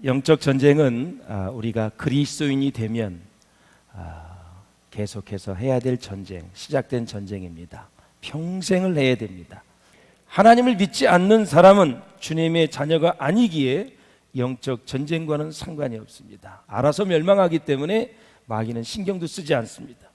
영적 전쟁은 우리가 그리스도인이 되면 계속해서 해야 될 전쟁, 시작된 전쟁입니다. 평생을 해야 됩니다. 하나님을 믿지 않는 사람은 주님의 자녀가 아니기에 영적 전쟁과는 상관이 없습니다. 알아서 멸망하기 때문에 마귀는 신경도 쓰지 않습니다.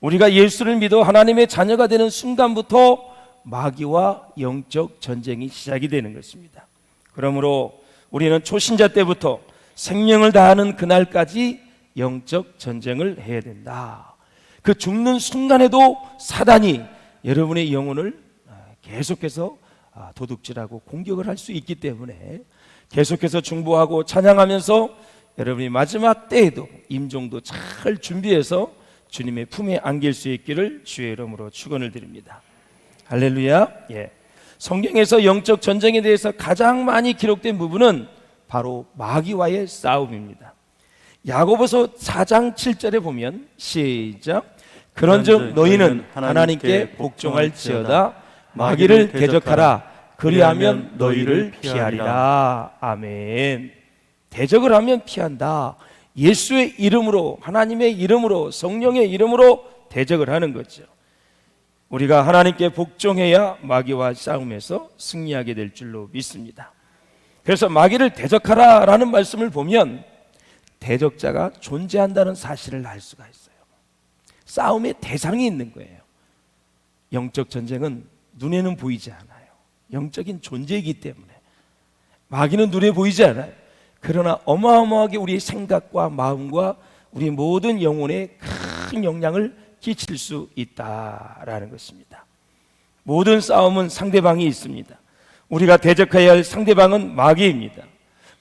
우리가 예수를 믿어 하나님의 자녀가 되는 순간부터 마귀와 영적 전쟁이 시작이 되는 것입니다. 그러므로 우리는 초신자 때부터 생명을 다하는 그날까지 영적 전쟁을 해야 된다. 그 죽는 순간에도 사단이 여러분의 영혼을 계속해서 도둑질하고 공격을 할 수 있기 때문에 계속해서 중보하고 찬양하면서 여러분이 마지막 때에도 임종도 잘 준비해서 주님의 품에 안길 수 있기를 주의 이름으로 축원을 드립니다. 할렐루야. 성경에서 영적 전쟁에 대해서 가장 많이 기록된 부분은 바로 마귀와의 싸움입니다. 야고보서 4장 7절에 보면 시작. 그런즉 너희는 하나님께 복종할지어다 마귀를 대적하라 그리하면 너희를 피하리라. 아멘. 대적을 하면 피한다. 예수의 이름으로, 하나님의 이름으로, 성령의 이름으로 대적을 하는 거죠. 우리가 하나님께 복종해야 마귀와 싸움에서 승리하게 될 줄로 믿습니다. 그래서 마귀를 대적하라 라는 말씀을 보면 대적자가 존재한다는 사실을 알 수가 있어요. 싸움의 대상이 있는 거예요. 영적 전쟁은 눈에는 보이지 않아요. 영적인 존재이기 때문에 마귀는 눈에 보이지 않아요. 그러나 어마어마하게 우리의 생각과 마음과 우리 모든 영혼에 큰 영향을 끼칠 수 있다라는 것입니다. 모든 싸움은 상대방이 있습니다. 우리가 대적해야 할 상대방은 마귀입니다.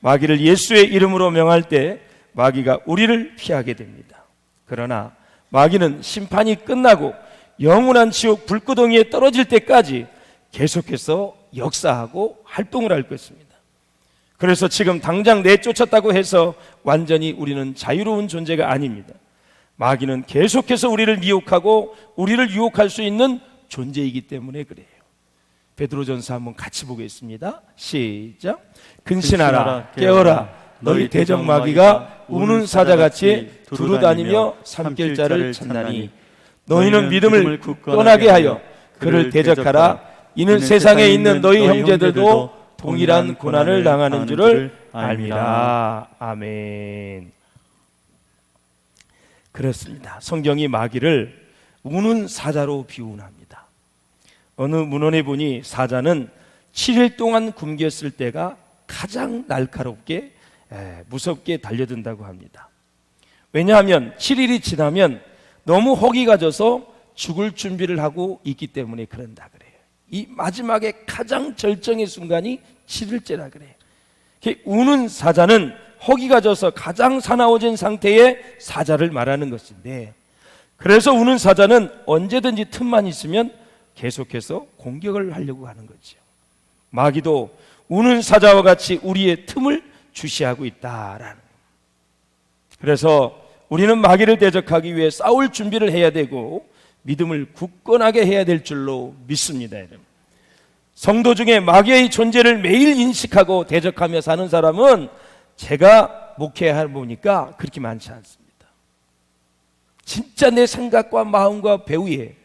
마귀를 예수의 이름으로 명할 때 마귀가 우리를 피하게 됩니다. 그러나 마귀는 심판이 끝나고 영원한 지옥 불구덩이에 떨어질 때까지 계속해서 역사하고 활동을 할 것입니다. 그래서 지금 당장 내쫓았다고 해서 완전히 우리는 자유로운 존재가 아닙니다. 마귀는 계속해서 우리를 미혹하고 우리를 유혹할 수 있는 존재이기 때문에 그래요. 베드로전서 한번 같이 보겠습니다. 시작. 근신하라 깨어라 너희 대적 마귀가 우는 사자같이 두루다니며 삼킬 자를 찾나니 너희는 믿음을 굳건하게 하여 그를 대적하라. 이는 세상에 있는 너희 형제들도 동일한 고난을 당하는 줄을 알미라. 아멘. 그렇습니다. 성경이 마귀를 우는 사자로 비유합니다. 어느 문헌에 보니 사자는 7일 동안 굶겼을 때가 가장 날카롭게 무섭게 달려든다고 합니다. 왜냐하면 7일이 지나면 너무 허기가 져서 죽을 준비를 하고 있기 때문에 그런다 그래요. 이 마지막에 가장 절정의 순간이 7일째라 그래요. 우는 사자는 허기가 져서 가장 사나워진 상태의 사자를 말하는 것인데, 그래서 우는 사자는 언제든지 틈만 있으면 계속해서 공격을 하려고 하는 거죠. 마귀도 우는 사자와 같이 우리의 틈을 주시하고 있다라는. 그래서 우리는 마귀를 대적하기 위해 싸울 준비를 해야 되고 믿음을 굳건하게 해야 될 줄로 믿습니다. 여러분. 성도 중에 마귀의 존재를 매일 인식하고 대적하며 사는 사람은 제가 목회해 보니까 그렇게 많지 않습니다. 진짜 내 생각과 마음과 배후에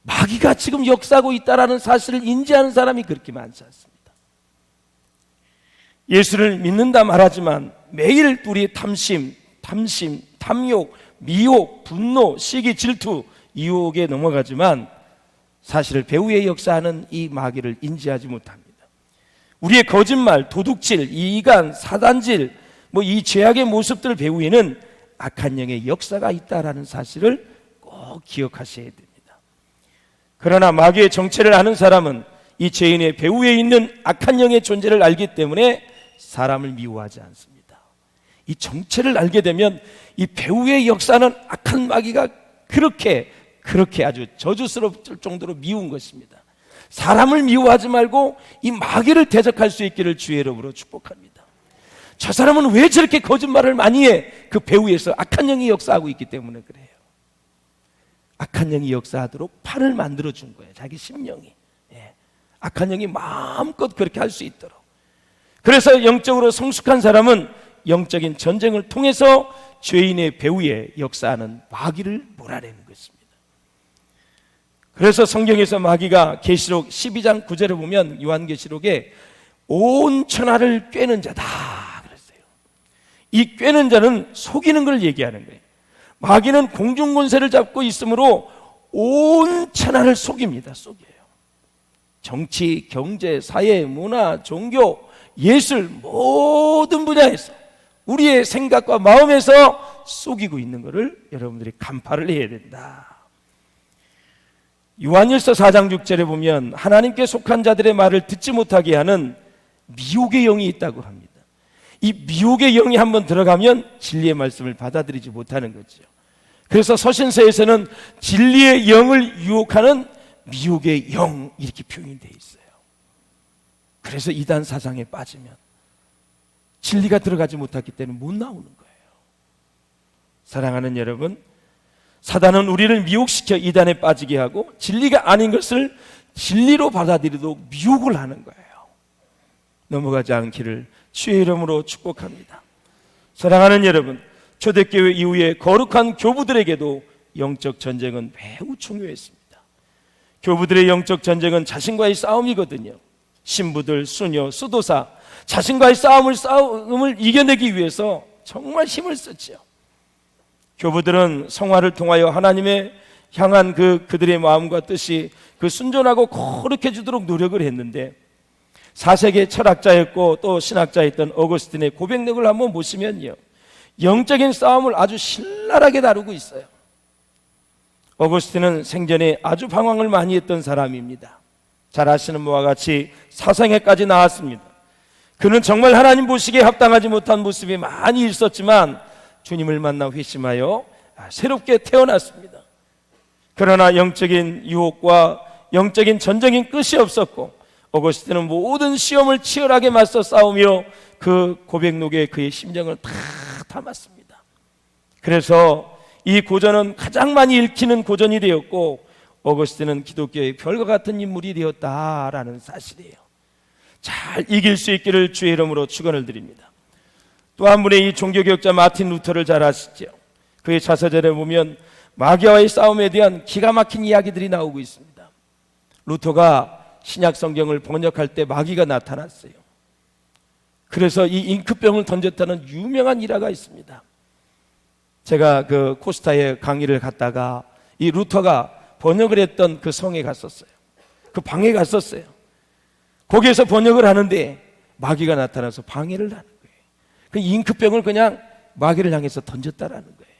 마귀가 지금 역사하고 있다는 사실을 인지하는 사람이 그렇게 많지 않습니다. 예수를 믿는다 말하지만 매일 우리의 탐심, 탐욕, 미혹, 분노, 시기, 질투, 유혹에 넘어가지만 사실 배후에 역사하는 이 마귀를 인지하지 못합니다. 우리의 거짓말, 도둑질, 이간, 사단질, 이 죄악의 모습들 배후에는 악한 영의 역사가 있다라는 사실을 꼭 기억하셔야 됩니다. 그러나 마귀의 정체를 아는 사람은 이 죄인의 배후에 있는 악한 영의 존재를 알기 때문에 사람을 미워하지 않습니다. 이 정체를 알게 되면 이 배후의 역사는 악한 마귀가 그렇게 아주 저주스러울 정도로 미운 것입니다. 사람을 미워하지 말고 이 마귀를 대적할 수 있기를 주의 이름으로 축복합니다. 저 사람은 왜 저렇게 거짓말을 많이 해? 그 배후에서 악한 영이 역사하고 있기 때문에 그래요. 악한 영이 역사하도록 판을 만들어 준 거예요. 자기 심령이. 악한 영이 마음껏 그렇게 할 수 있도록. 그래서 영적으로 성숙한 사람은 영적인 전쟁을 통해서 죄인의 배후에 역사하는 마귀를 몰아내는 것입니다. 그래서 성경에서 마귀가 계시록 12장 9절에 보면 요한계시록에 온 천하를 꿰는 자다 그랬어요. 이 꿰는 자는 속이는 걸 얘기하는 거예요. 마귀는 공중권세를 잡고 있으므로 온 천하를 속입니다. 속여요. 정치, 경제, 사회, 문화, 종교, 예술 모든 분야에서 우리의 생각과 마음에서 속이고 있는 것을 여러분들이 간파를 해야 된다. 요한일서 4장 6절에 보면 하나님께 속한 자들의 말을 듣지 못하게 하는 미혹의 영이 있다고 합니다. 이 미혹의 영이 한번 들어가면 진리의 말씀을 받아들이지 못하는 거죠. 그래서 서신서에서는 진리의 영을 유혹하는 미혹의 영 이렇게 표현이 되어 있어요. 그래서 이단 사상에 빠지면 진리가 들어가지 못했기 때문에 못 나오는 거예요. 사랑하는 여러분, 사단은 우리를 미혹시켜 이단에 빠지게 하고 진리가 아닌 것을 진리로 받아들이도록 미혹을 하는 거예요. 넘어가지 않기를 주의 이름으로 축복합니다. 사랑하는 여러분, 초대교회 이후에 거룩한 교부들에게도 영적 전쟁은 매우 중요했습니다. 교부들의 영적 전쟁은 자신과의 싸움이거든요. 신부들, 수녀, 수도사, 자신과의 싸움을 이겨내기 위해서 정말 힘을 썼죠. 교부들은 성화를 통하여 하나님의 향한 그들의 마음과 뜻이 순전하고 거룩해 주도록 노력을 했는데, 4세기 철학자였고 또 신학자였던 어거스틴의 고백력을 한번 보시면요, 영적인 싸움을 아주 신랄하게 다루고 있어요. 어거스틴은 생전에 아주 방황을 많이 했던 사람입니다. 잘 아시는 바와 같이 사상회까지 나왔습니다. 그는 정말 하나님 보시기에 합당하지 못한 모습이 많이 있었지만 주님을 만나 회심하여 새롭게 태어났습니다. 그러나 영적인 유혹과 영적인 전쟁인 끝이 없었고, 어거스틴은 모든 시험을 치열하게 맞서 싸우며 그 고백록에 그의 심정을 다 담았습니다. 그래서 이 고전은 가장 많이 읽히는 고전이 되었고, 어거스틴은 기독교의 별과 같은 인물이 되었다라는 사실이에요. 잘 이길 수 있기를 주의 이름으로 축원을 드립니다. 또 한 분의 이 종교개혁자 마틴 루터를 잘 아시죠? 그의 자서전에 보면 마귀와의 싸움에 대한 기가 막힌 이야기들이 나오고 있습니다. 루터가 신약 성경을 번역할 때 마귀가 나타났어요. 그래서 이 잉크병을 던졌다는 유명한 일화가 있습니다. 제가 코스타에 강의를 갔다가 이 루터가 번역을 했던 그 성에 갔었어요. 그 방에 갔었어요. 거기에서 번역을 하는데 마귀가 나타나서 방해를 하는 거예요. 그 잉크병을 그냥 마귀를 향해서 던졌다라는 거예요.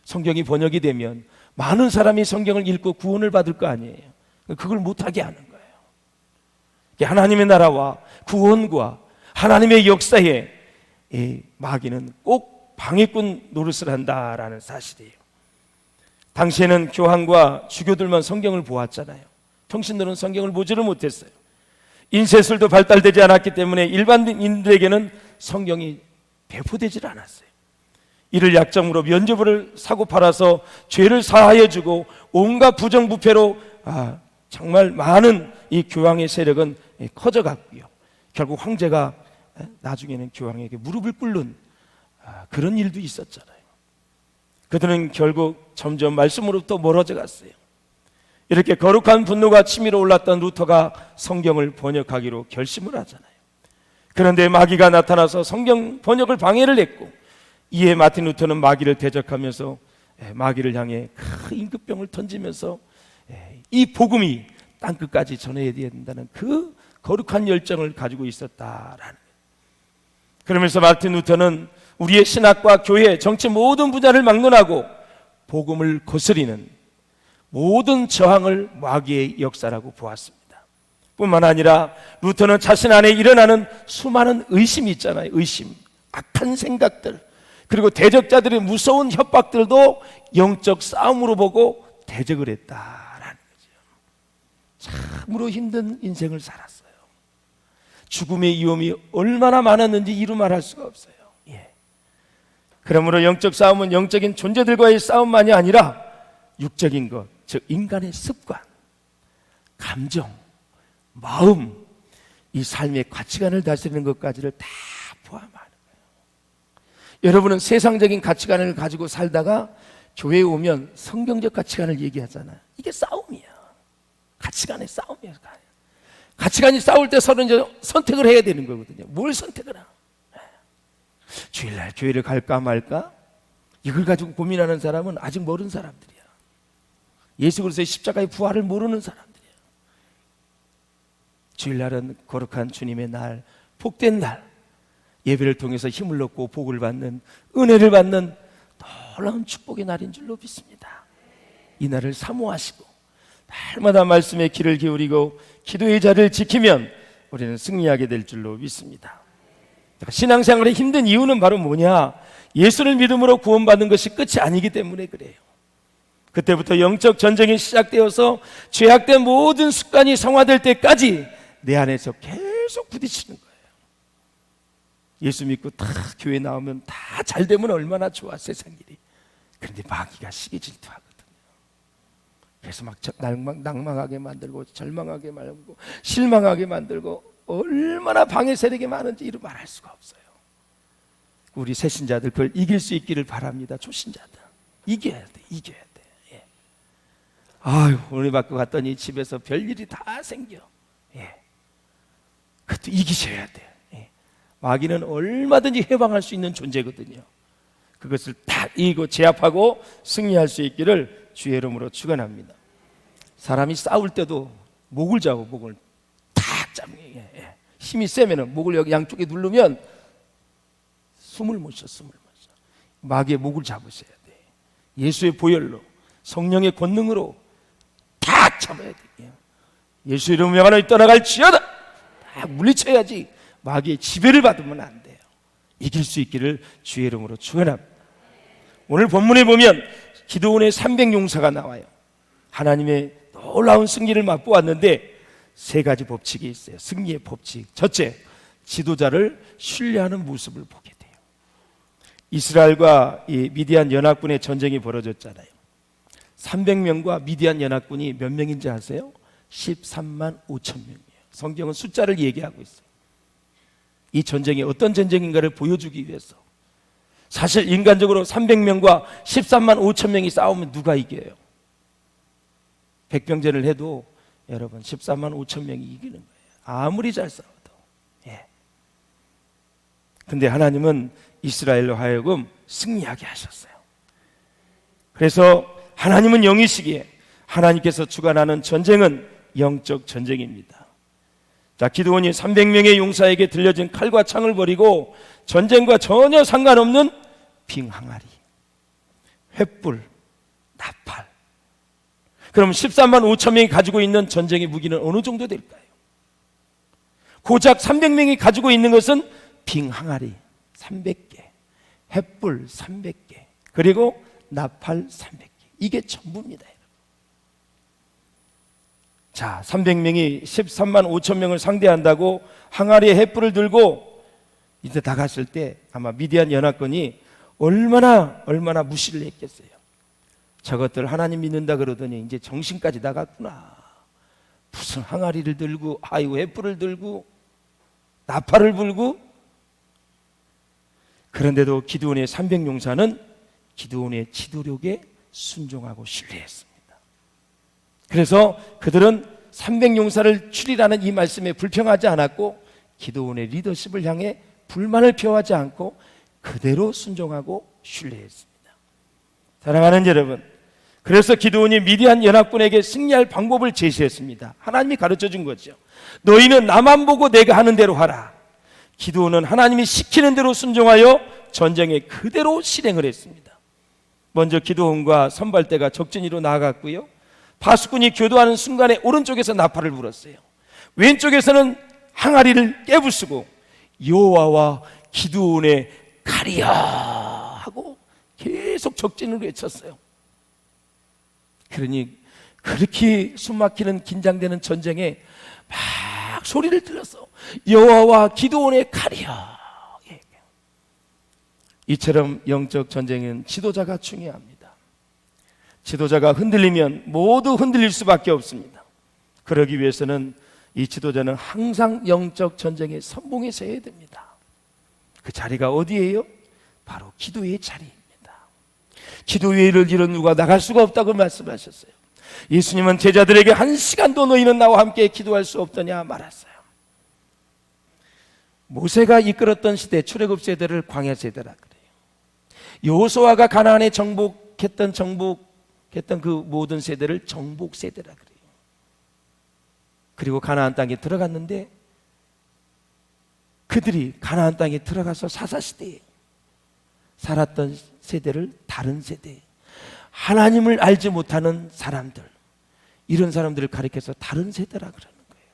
성경이 번역이 되면 많은 사람이 성경을 읽고 구원을 받을 거 아니에요. 그걸 못하게 하는 거예요. 하나님의 나라와 구원과 하나님의 역사에 마귀는 꼭 방해꾼 노릇을 한다라는 사실이에요. 당시에는 교황과 주교들만 성경을 보았잖아요. 평신들은 성경을 보지를 못했어요. 인쇄술도 발달되지 않았기 때문에 일반인들에게는 성경이 배포되질 않았어요. 이를 약점으로 면죄부를 사고 팔아서 죄를 사하여 주고 온갖 부정부패로 정말 많은 이 교황의 세력은 커져갔고요. 결국 황제가 나중에는 교황에게 무릎을 꿇는 그런 일도 있었잖아요. 그들은 결국 점점 말씀으로부터 멀어져 갔어요. 이렇게 거룩한 분노가 치밀어 올랐던 루터가 성경을 번역하기로 결심을 하잖아요. 그런데 마귀가 나타나서 성경 번역을 방해를 했고, 이에 마틴 루터는 마귀를 대적하면서 마귀를 향해 큰 임금병을 던지면서 이 복음이 땅끝까지 전해야 된다는 그 거룩한 열정을 가지고 있었다라는 거예요. 그러면서 마틴 루터는 우리의 신학과 교회, 정치 모든 분야를 막론하고 복음을 거스리는 모든 저항을 마귀의 역사라고 보았습니다. 뿐만 아니라 루터는 자신 안에 일어나는 수많은 의심이 있잖아요. 의심, 악한 생각들, 그리고 대적자들의 무서운 협박들도 영적 싸움으로 보고 대적을 했다라는 거죠. 참으로 힘든 인생을 살았어요. 죽음의 위험이 얼마나 많았는지 이루 말할 수가 없어요. 그러므로 영적 싸움은 영적인 존재들과의 싸움만이 아니라 육적인 것, 즉 인간의 습관, 감정, 마음, 이 삶의 가치관을 다스리는 것까지를 다 포함하는 거예요. 여러분은 세상적인 가치관을 가지고 살다가 교회에 오면 성경적 가치관을 얘기하잖아요. 이게 싸움이야. 가치관의 싸움이에요. 가치관이 싸울 때 서로 이제 선택을 해야 되는 거거든요. 뭘 선택을 하나? 주일날 교회를 갈까 말까? 이걸 가지고 고민하는 사람은 아직 모르는 사람들이야. 예수 그리스도의 십자가의 부활을 모르는 사람들이야. 주일날은 거룩한 주님의 날, 복된 날, 예배를 통해서 힘을 얻고 복을 받는, 은혜를 받는 놀라운 축복의 날인 줄로 믿습니다. 이 날을 사모하시고 날마다 말씀에 귀를 기울이고 기도의 자리를 지키면 우리는 승리하게 될 줄로 믿습니다. 신앙생활의 힘든 이유는 바로 뭐냐? 예수를 믿음으로 구원받는 것이 끝이 아니기 때문에 그래요. 그때부터 영적 전쟁이 시작되어서 죄악된 모든 습관이 성화될 때까지 내 안에서 계속 부딪히는 거예요. 예수 믿고 다 교회 나오면 다 잘되면 얼마나 좋아, 세상 일이. 그런데 마귀가 시기 질투하거든요. 그래서 막 낭망하게 만들고 절망하게 만들고 실망하게 만들고 얼마나 방해 세력이 많은지 이루 말할 수가 없어요. 우리 새신자들 그걸 이길 수 있기를 바랍니다. 초신자들 이겨야 돼, 이겨야 돼. 예. 아유, 오늘 받고 갔더니 집에서 별일이 다 생겨. 예. 그것도 이기셔야 돼. 예. 마귀는 얼마든지 해방할 수 있는 존재거든요. 그것을 다 이기고 제압하고 승리할 수 있기를 주의 이름으로 축원합니다. 사람이 싸울 때도 목을 잡고 목을 탁 잡는 게 힘이 세면은 목을 여기 양쪽에 누르면 숨을 못 쉬어, 숨을 못 쉬어. 마귀의 목을 잡으셔야 돼. 예수의 보혈로, 성령의 권능으로 탁 잡아야 돼요. 예수 이름 명하노니 떠나갈지어다. 딱 물리쳐야지 마귀의 지배를 받으면 안 돼요. 이길 수 있기를 주의 이름으로 축원합니다. 오늘 본문에 보면 기드온의 300용사가 나와요. 하나님의 놀라운 승리를 맛보았는데 세 가지 법칙이 있어요. 승리의 법칙. 첫째, 지도자를 신뢰하는 모습을 보게 돼요. 이스라엘과 이 미디안 연합군의 전쟁이 벌어졌잖아요. 300명과 미디안 연합군이 몇 명인지 아세요? 13만 5천 명이에요. 성경은 숫자를 얘기하고 있어요. 이 전쟁이 어떤 전쟁인가를 보여주기 위해서. 사실 인간적으로 300명과 13만 5천 명이 싸우면 누가 이겨요? 백병전을 해도 여러분 14만 5천 명이 이기는 거예요. 아무리 잘 싸워도. 예. 근데 하나님은 이스라엘로 하여금 승리하게 하셨어요. 그래서 하나님은 영이시기에 하나님께서 주관하는 전쟁은 영적 전쟁입니다. 자, 기드온이 300명의 용사에게 들려진 칼과 창을 버리고 전쟁과 전혀 상관없는 빙항아리, 횃불, 나팔. 그럼 13만 5천 명이 가지고 있는 전쟁의 무기는 어느 정도 될까요? 고작 300명이 가지고 있는 것은 빙항아리 300개, 횃불 300개, 그리고 나팔 300개. 이게 전부입니다. 자, 300명이 13만 5천 명을 상대한다고 항아리에 횃불을 들고 이제 나갔을 때 아마 미디안 연합군이 얼마나 무시를 했겠어요. 저것들 하나님 믿는다 그러더니 이제 정신까지 나갔구나. 무슨 항아리를 들고 횃불을 들고 나팔을 불고. 그런데도 기드온의 300용사는 기드온의 지도력에 순종하고 신뢰했습니다. 그래서 그들은 300용사를 추리라는 이 말씀에 불평하지 않았고 기드온의 리더십을 향해 불만을 표하지 않고 그대로 순종하고 신뢰했습니다. 사랑하는 여러분, 그래서 기드온이 미디안 연합군에게 승리할 방법을 제시했습니다. 하나님이 가르쳐 준 거죠. 너희는 나만 보고 내가 하는 대로 하라. 기드온은 하나님이 시키는 대로 순종하여 전쟁에 그대로 실행을 했습니다. 먼저 기드온과 선발대가 적진이로 나아갔고요. 바수꾼이 교도하는 순간에 오른쪽에서 나팔을 불었어요. 왼쪽에서는 항아리를 깨부수고 여호와와 기드온의 칼이야 하고 계속 적진으로 외쳤어요. 그러니 그렇게 숨막히는 긴장되는 전쟁에 막 소리를 들렸어. 여호와와 기드온의 칼이야. 이처럼 영적 전쟁은 지도자가 중요합니다. 지도자가 흔들리면 모두 흔들릴 수밖에 없습니다. 그러기 위해서는 이 지도자는 항상 영적 전쟁의 선봉에 서야 됩니다. 그 자리가 어디예요? 바로 기도의 자리입니다. 기도회를 이룬 누가 나갈 수가 없다고 말씀하셨어요. 예수님은 제자들에게 한 시간도 너희는 나와 함께 기도할 수 없더냐 말했어요. 모세가 이끌었던 시대, 출애굽 세대를 광야 세대라 그래요. 여호수아가 가나안에 정복했던 그 모든 세대를 정복 세대라 그래요. 그리고 가나안 땅에 들어갔는데 그들이 가나안 땅에 들어가서 사사시대에 살았던 세대를 다른 세대, 하나님을 알지 못하는 사람들, 이런 사람들을 가리켜서 다른 세대라 그러는 거예요.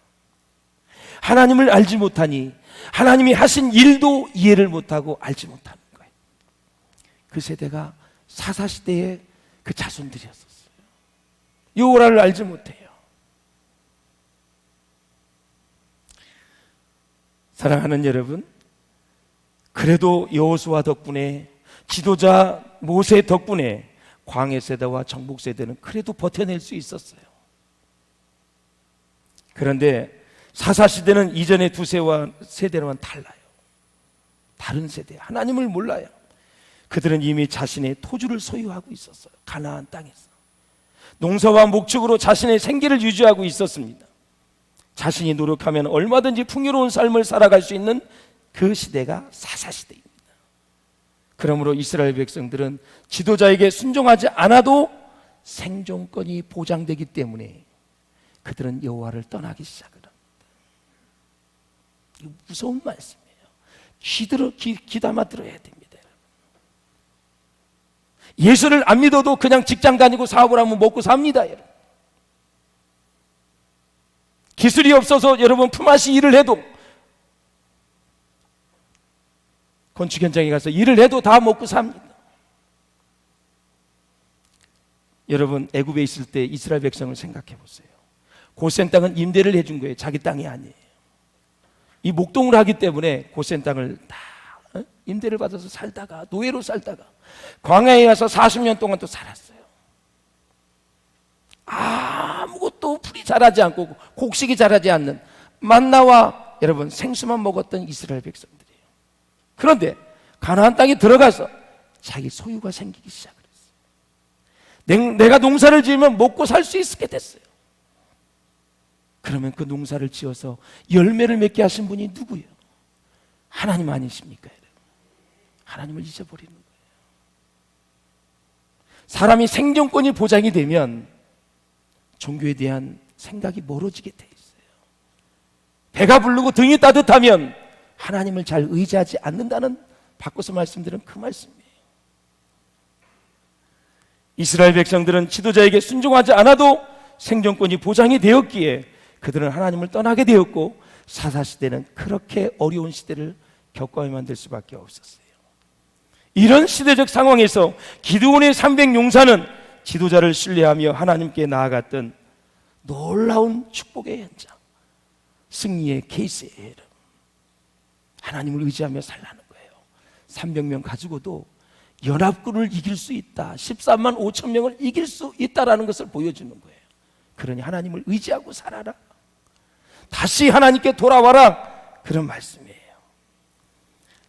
하나님을 알지 못하니 하나님이 하신 일도 이해를 못하고 알지 못하는 거예요. 그 세대가 사사시대의 그 자손들이었었어요. 여호와를 알지 못해요. 사랑하는 여러분, 그래도 여호수아 덕분에, 지도자 모세 덕분에 광해 세대와 정복 세대는 그래도 버텨낼 수 있었어요. 그런데 사사시대는 이전의 두 세대와는 달라요. 다른 세대, 하나님을 몰라요. 그들은 이미 자신의 토주를 소유하고 있었어요. 가나안 땅에서 농사와 목축으로 자신의 생계를 유지하고 있었습니다. 자신이 노력하면 얼마든지 풍요로운 삶을 살아갈 수 있는 그 시대가 사사시대입니다. 그러므로 이스라엘 백성들은 지도자에게 순종하지 않아도 생존권이 보장되기 때문에 그들은 여호와를 떠나기 시작을 합니다. 이거 무서운 말씀이에요. 귀 담아 들어야 됩니다. 예수를 안 믿어도 그냥 직장 다니고 사업을 하면 먹고 삽니다. 여러분. 기술이 없어서 여러분 품앗이 일을 해도, 건축 현장에 가서 일을 해도 다 먹고 삽니다. 여러분, 애굽에 있을 때 이스라엘 백성을 생각해 보세요. 고센 땅은 임대를 해준 거예요. 자기 땅이 아니에요. 이 목동을 하기 때문에 고센 땅을 다 임대를 받아서 살다가, 노예로 살다가 광야에 가서 40년 동안 또 살았어요. 아무것도 풀이 자라지 않고 곡식이 자라지 않는 만나와 여러분 생수만 먹었던 이스라엘 백성들이에요. 그런데 가나안 땅에 들어가서 자기 소유가 생기기 시작을 했어요. 내가 농사를 지으면 먹고 살 수 있게 됐어요. 그러면 그 농사를 지어서 열매를 맺게 하신 분이 누구예요? 하나님 아니십니까? 하나님을 잊어버리는 거예요. 사람이 생존권이 보장이 되면 종교에 대한 생각이 멀어지게 돼 있어요. 배가 부르고 등이 따뜻하면 하나님을 잘 의지하지 않는다는, 바꿔서 말씀드린 그 말씀이에요. 이스라엘 백성들은 지도자에게 순종하지 않아도 생존권이 보장이 되었기에 그들은 하나님을 떠나게 되었고, 사사시대는 그렇게 어려운 시대를 겪어야만 될 수밖에 없었어요. 이런 시대적 상황에서 기드온의 300용사는 지도자를 신뢰하며 하나님께 나아갔던 놀라운 축복의 현장, 승리의 케이스예요. 하나님을 의지하며 살라는 거예요. 300명 가지고도 연합군을 이길 수 있다, 13만 5천 명을 이길 수 있다라는 것을 보여주는 거예요. 그러니 하나님을 의지하고 살아라, 다시 하나님께 돌아와라, 그런 말씀이에요.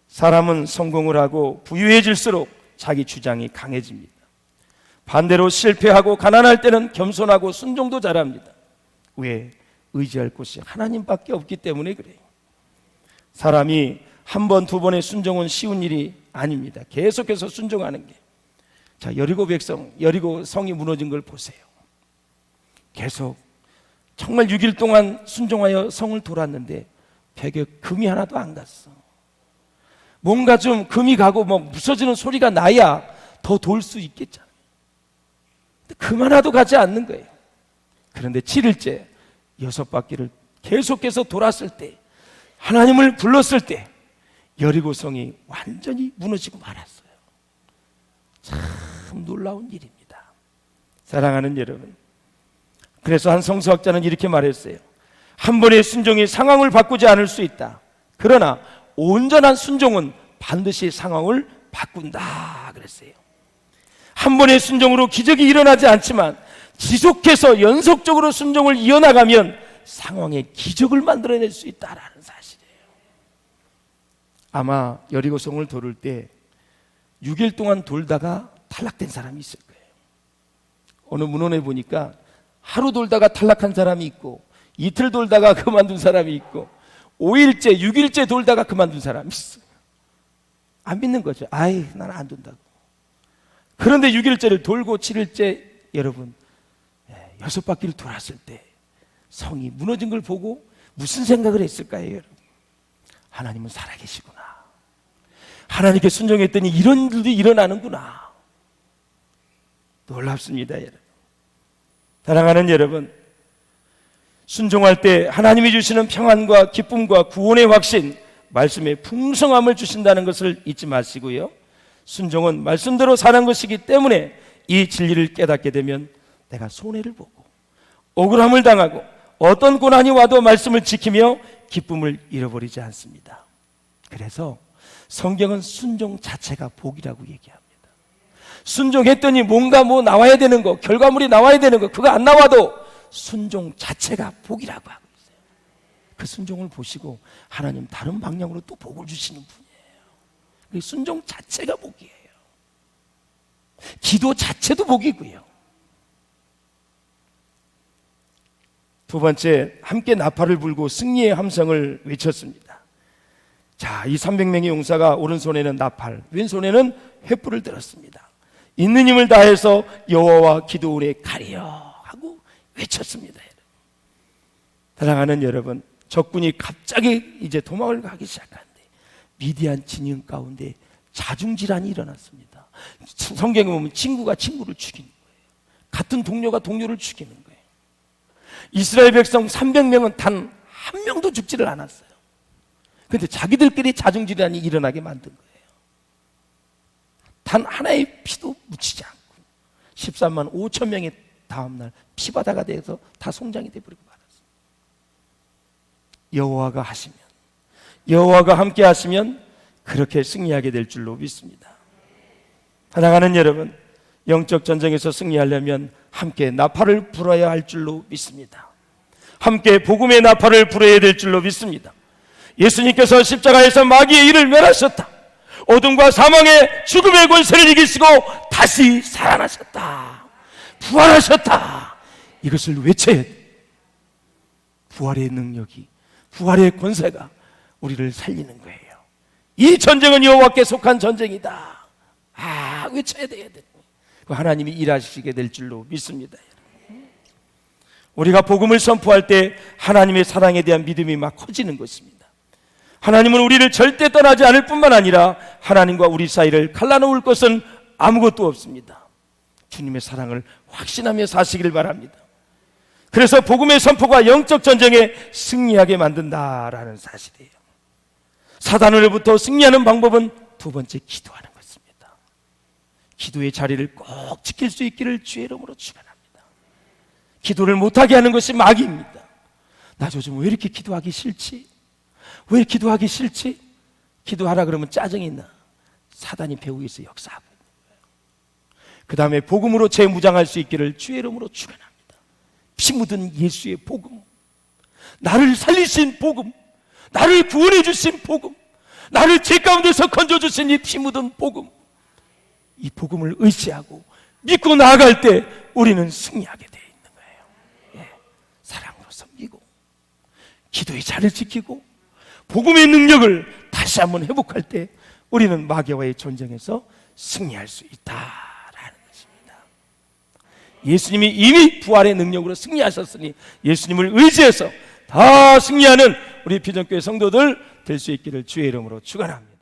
사람은 성공을 하고 부유해질수록 자기 주장이 강해집니다. 반대로 실패하고 가난할 때는 겸손하고 순종도 잘합니다. 왜? 의지할 곳이 하나님밖에 없기 때문에 그래요. 사람이 한 번, 두 번의 순종은 쉬운 일이 아닙니다. 계속해서 순종하는 게. 자, 여리고 성이 무너진 걸 보세요. 계속 정말 6일 동안 순종하여 성을 돌았는데 벽에 금이 하나도 안 갔어. 뭔가 좀 금이 가고 뭐 부서지는 소리가 나야 더 돌 수 있겠잖아요. 금 하나도 가지 않는 거예요. 그런데 7일째 6바퀴를 계속해서 돌았을 때, 하나님을 불렀을 때 여리고성이 완전히 무너지고 말았어요. 참 놀라운 일입니다. 사랑하는 여러분, 그래서 한 성서학자는 이렇게 말했어요. 한 번의 순종이 상황을 바꾸지 않을 수 있다. 그러나 온전한 순종은 반드시 상황을 바꾼다 그랬어요. 한 번의 순종으로 기적이 일어나지 않지만 지속해서 연속적으로 순종을 이어나가면 상황에 기적을 만들어낼 수 있다라는 사실이에요. 아마 여리고성을 돌을 때 6일 동안 돌다가 탈락된 사람이 있을 거예요. 어느 문헌에 보니까 하루 돌다가 탈락한 사람이 있고, 이틀 돌다가 그만둔 사람이 있고, 5일째, 6일째 돌다가 그만둔 사람이 있어요. 안 믿는 거죠. 아이, 나는 안 돈다고. 그런데 6일째를 돌고 7일째 여러분 6바퀴를 돌았을 때 성이 무너진 걸 보고 무슨 생각을 했을까요, 여러분? 하나님은 살아계시구나. 하나님께 순종했더니 이런 일도 일어나는구나. 놀랍습니다, 여러분. 사랑하는 여러분, 순종할 때 하나님이 주시는 평안과 기쁨과 구원의 확신, 말씀의 풍성함을 주신다는 것을 잊지 마시고요, 순종은 말씀대로 사는 것이기 때문에 이 진리를 깨닫게 되면 내가 손해를 보고 억울함을 당하고 어떤 고난이 와도 말씀을 지키며 기쁨을 잃어버리지 않습니다. 그래서 성경은 순종 자체가 복이라고 얘기합니다. 순종했더니 뭔가 나와야 되는 거, 결과물이 나와야 되는 거, 그거 안 나와도 순종 자체가 복이라고 하고 있어요. 그 순종을 보시고 하나님 다른 방향으로 또 복을 주시는 분이에요. 순종 자체가 복이에요. 기도 자체도 복이고요. 두 번째, 함께 나팔을 불고 승리의 함성을 외쳤습니다. 자, 이 300명의 용사가 오른손에는 나팔, 왼손에는 횃불을 들었습니다. 있는 힘을 다해서 여호와와 기도원에 가리여 하고 외쳤습니다. 사랑하는 여러분, 적군이 갑자기 이제 도망을 가기 시작하는데 미디안 진영 가운데 자중질환이 일어났습니다. 성경에 보면 친구가 친구를 죽이는 거예요. 같은 동료가 동료를 죽이는 거예요. 이스라엘 백성 300명은 단 한 명도 죽지를 않았어요. 그런데 자기들끼리 자중질환이 일어나게 만든 거예요. 단 하나의 피도 묻히지 않고 13만 5천 명의 다음날 피바다가 돼서 다 송장이 돼버리고 말았어요. 여호와가 하시면, 여호와가 함께 하시면 그렇게 승리하게 될 줄로 믿습니다. 사랑하는 여러분, 영적 전쟁에서 승리하려면 함께 나팔을 불어야 할 줄로 믿습니다. 함께 복음의 나팔을 불어야 될 줄로 믿습니다. 예수님께서 십자가에서 마귀의 일을 멸하셨다. 어둠과 사망의 죽음의 권세를 이기시고 다시 살아나셨다. 부활하셨다. 이것을 외쳐야 돼. 부활의 능력이, 부활의 권세가 우리를 살리는 거예요. 이 전쟁은 여호와께 속한 전쟁이다. 외쳐야 돼야 돼. 하나님이 일하시게 될 줄로 믿습니다. 우리가 복음을 선포할 때 하나님의 사랑에 대한 믿음이 막 커지는 것입니다. 하나님은 우리를 절대 떠나지 않을 뿐만 아니라 하나님과 우리 사이를 갈라놓을 것은 아무것도 없습니다. 주님의 사랑을 확신하며 사시기를 바랍니다. 그래서 복음의 선포가 영적 전쟁에 승리하게 만든다라는 사실이에요. 사단으로부터 승리하는 방법은 두 번째, 기도하는 것입니다. 기도의 자리를 꼭 지킬 수 있기를 주의 이름으로 축원합니다. 기도를 못하게 하는 것이 마귀입니다. 나 요즘 왜 이렇게 기도하기 싫지? 왜 기도하기 싫지? 기도하라 그러면 짜증이 나. 사단이 배후에서 역사하고 있는 거예요. 그 다음에 복음으로 재무장할 수 있기를 주의 이름으로 축원합니다. 피 묻은 예수의 복음, 나를 살리신 복음, 나를 구원해 주신 복음, 나를 죄 가운데서 건져주신 이 피 묻은 복음, 이 복음을 의지하고 믿고 나아갈 때 우리는 승리하게 되어 있는 거예요. 사랑으로 섬기고 기도의 자리를 지키고 복음의 능력을 다시 한번 회복할 때 우리는 마귀와의 전쟁에서 승리할 수 있다라는 것입니다. 예수님이 이미 부활의 능력으로 승리하셨으니 예수님을 의지해서 다 승리하는 우리 비전교회 성도들 될 수 있기를 주의 이름으로 축원합니다.